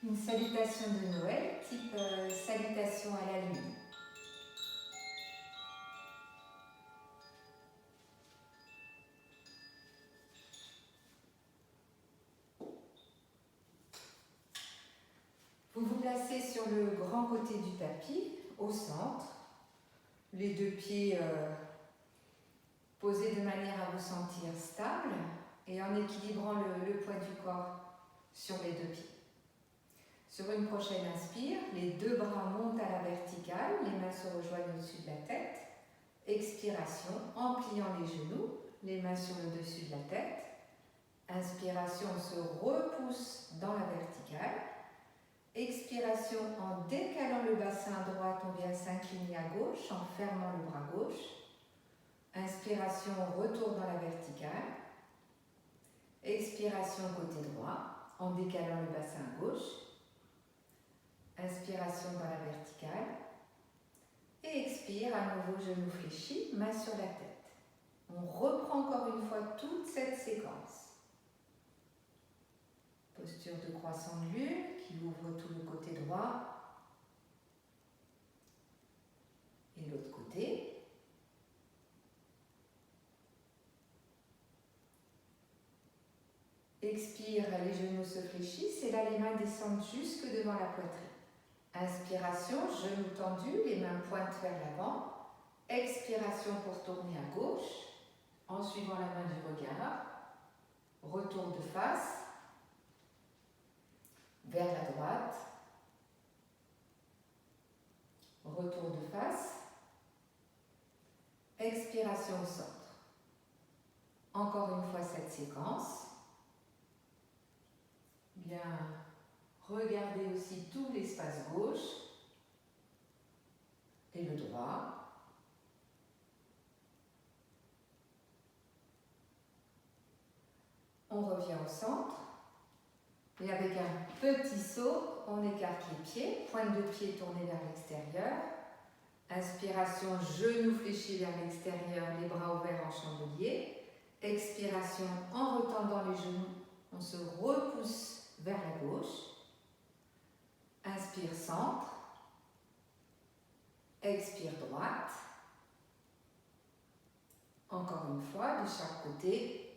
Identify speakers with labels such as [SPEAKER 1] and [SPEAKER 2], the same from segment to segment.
[SPEAKER 1] Une salutation de Noël, type salutation à la lune. Vous vous placez sur le grand côté du tapis, au centre, les deux pieds posés de manière à vous sentir stable et en équilibrant le poids du corps sur les deux pieds. Sur une prochaine inspire, les deux bras montent à la verticale, les mains se rejoignent au-dessus de la tête. Expiration en pliant les genoux, les mains sur le dessus de la tête. Inspiration, on se repousse dans la verticale. Expiration, en décalant le bassin à droite, on vient s'incliner à gauche en fermant le bras gauche. Inspiration, on retourne dans la verticale. Expiration côté droit, en décalant le bassin à gauche. Inspiration dans la verticale. Et expire, à nouveau genou fléchi, main sur la tête. On reprend encore une fois toute cette séquence. Posture de croissant de lune qui ouvre tout le côté droit. Et l'autre côté. Expire, les genoux se fléchissent et là les mains descendent jusque devant la poitrine. Inspiration, genoux tendus, les mains pointent vers l'avant. Expiration pour tourner à gauche, en suivant la main du regard. Retour de face, vers la droite. Retour de face. Expiration au centre. Encore une fois cette séquence. Bien, regardez aussi tout l'espace gauche et le droit. On revient au centre et avec un petit saut, on écarte les pieds, pointe de pied tournée vers l'extérieur. Inspiration, genoux fléchis vers l'extérieur, les bras ouverts en chandelier. Expiration, en retendant les genoux, on se repousse vers la gauche. Inspire, centre. Expire, droite. Encore une fois, de chaque côté.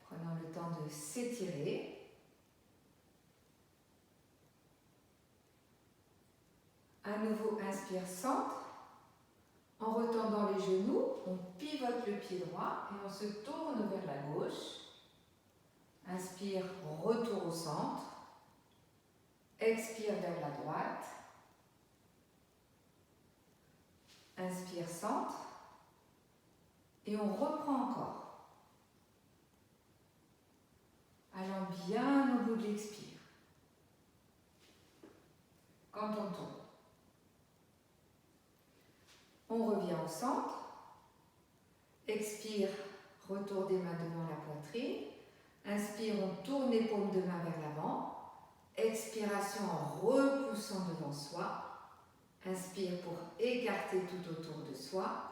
[SPEAKER 1] Prenons le temps de s'étirer. À nouveau, inspire, centre. En retendant les genoux, on pivote le pied droit et on se tourne vers la gauche. Inspire, retour au centre. Expire vers la droite. Inspire, centre. Et on reprend encore. Allant bien au bout de l'expire. Quand on tourne. On revient au centre. Expire, retour des mains devant la poitrine. Inspire, on tourne les paumes de main vers l'avant. Expiration en repoussant devant soi. Inspire pour écarter tout autour de soi.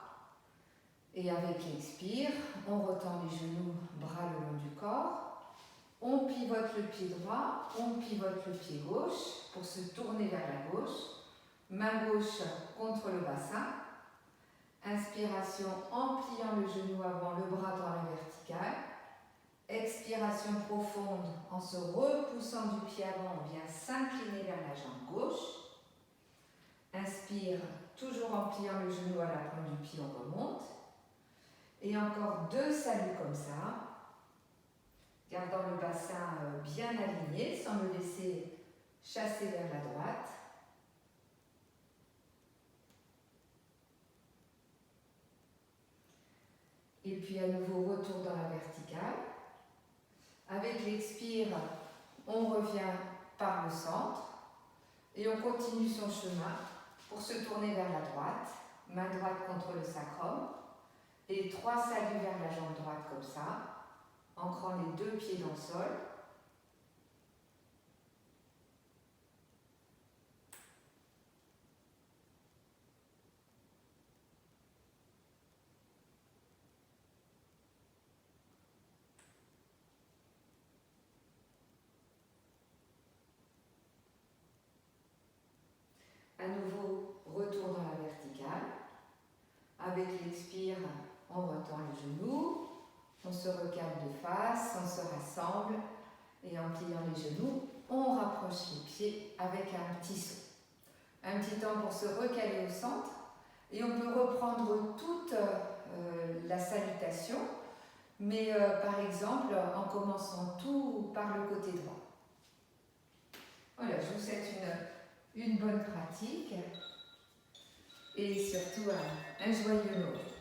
[SPEAKER 1] Et avec l'expire, on retend les genoux, bras le long du corps. On pivote le pied droit, on pivote le pied gauche pour se tourner vers la gauche. Main gauche contre le bassin. Inspiration en pliant le genou avant, le bras dans la verticale. Expiration profonde en se repoussant du pied avant, on vient s'incliner vers la jambe gauche. Inspire, toujours en pliant le genou à la pointe du pied, on remonte. Et encore 2 saluts comme ça. Gardant le bassin bien aligné, sans le laisser chasser vers la droite. Et puis à nouveau, retour dans la verticale. Avec l'expire, on revient par le centre et on continue son chemin pour se tourner vers la droite, main droite contre le sacrum et 3 saluts vers la jambe droite comme ça, ancrant les 2 pieds dans le sol. Avec l'expire, on retend les genoux, on se recale de face, on se rassemble et en pliant les genoux, on rapproche les pieds avec un petit saut. Un petit temps pour se recaler au centre et on peut reprendre toute la salutation, mais par exemple en commençant tout par le côté droit. Voilà, je vous souhaite une bonne pratique et surtout un joyeux Noël.